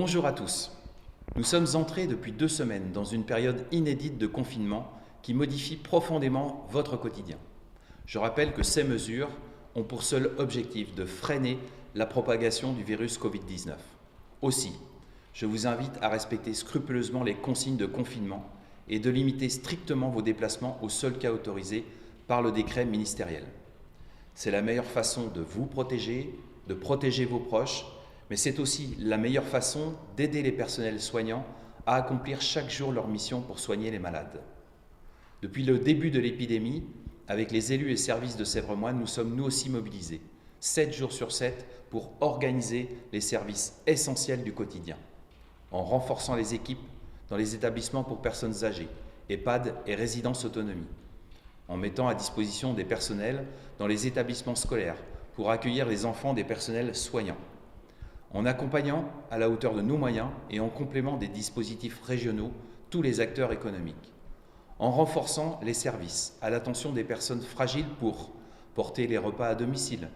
Bonjour à tous. Nous sommes entrés depuis 2 semaines dans une période inédite de confinement qui modifie profondément votre quotidien. Je rappelle que ces mesures ont pour seul objectif de freiner la propagation du virus Covid-19. Aussi, je vous invite à respecter scrupuleusement les consignes de confinement et de limiter strictement vos déplacements aux seuls cas autorisés par le décret ministériel. C'est la meilleure façon de vous protéger, de protéger vos proches, mais c'est aussi la meilleure façon d'aider les personnels soignants à accomplir chaque jour leur mission pour soigner les malades. Depuis le début de l'épidémie, avec les élus et services de Sèvres-Moine, nous sommes nous aussi mobilisés, 7 jours sur 7, pour organiser les services essentiels du quotidien, en renforçant les équipes dans les établissements pour personnes âgées, EHPAD et résidences autonomie, en mettant à disposition des personnels dans les établissements scolaires pour accueillir les enfants des personnels soignants, en accompagnant à la hauteur de nos moyens et en complément des dispositifs régionaux tous les acteurs économiques, en renforçant les services à l'attention des personnes fragiles pour porter les repas à domicile,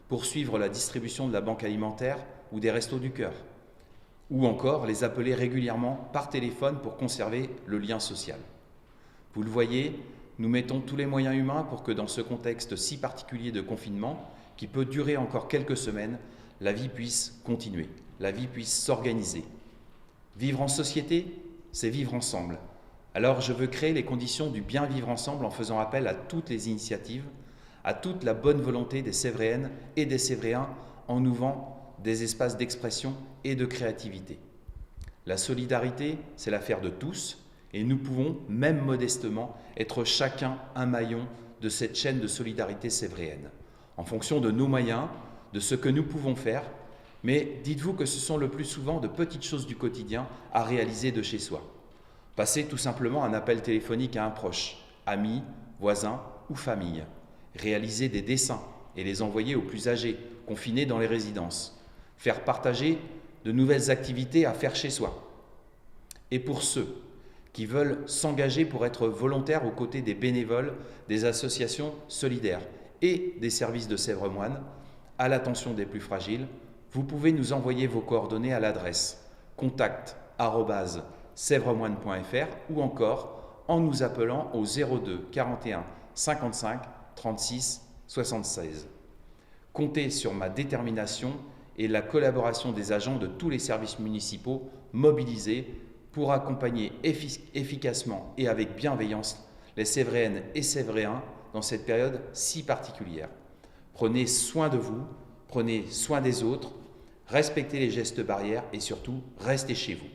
poursuivre la distribution de la banque alimentaire ou des restos du cœur, ou encore les appeler régulièrement par téléphone pour conserver le lien social. Vous le voyez, nous mettons tous les moyens humains pour que dans ce contexte si particulier de confinement, qui peut durer encore quelques semaines, la vie puisse continuer, la vie puisse s'organiser. Vivre en société, c'est vivre ensemble. Alors je veux créer les conditions du bien vivre ensemble en faisant appel à toutes les initiatives, à toute la bonne volonté des Sévréennes et des Sévréens en ouvrant des espaces d'expression et de créativité. La solidarité, c'est l'affaire de tous et nous pouvons, même modestement, être chacun un maillon de cette chaîne de solidarité sévréenne, en fonction de nos moyens, de ce que nous pouvons faire, mais dites-vous que ce sont le plus souvent de petites choses du quotidien à réaliser de chez soi. Passer tout simplement un appel téléphonique à un proche, ami, voisin ou famille. Réaliser des dessins et les envoyer aux plus âgés, confinés dans les résidences. Faire partager de nouvelles activités à faire chez soi. Et pour ceux qui veulent s'engager pour être volontaires aux côtés des bénévoles, des associations solidaires et des services de Sèvres-Moine, à l'attention des plus fragiles, vous pouvez nous envoyer vos coordonnées à l'adresse contact@sèvremoine.fr ou encore en nous appelant au 02 41 55 36 76. Comptez sur ma détermination et la collaboration des agents de tous les services municipaux mobilisés pour accompagner efficacement et avec bienveillance les Sévréennes et Sévréens dans cette période si particulière. Prenez soin de vous, prenez soin des autres, respectez les gestes barrières et surtout, restez chez vous.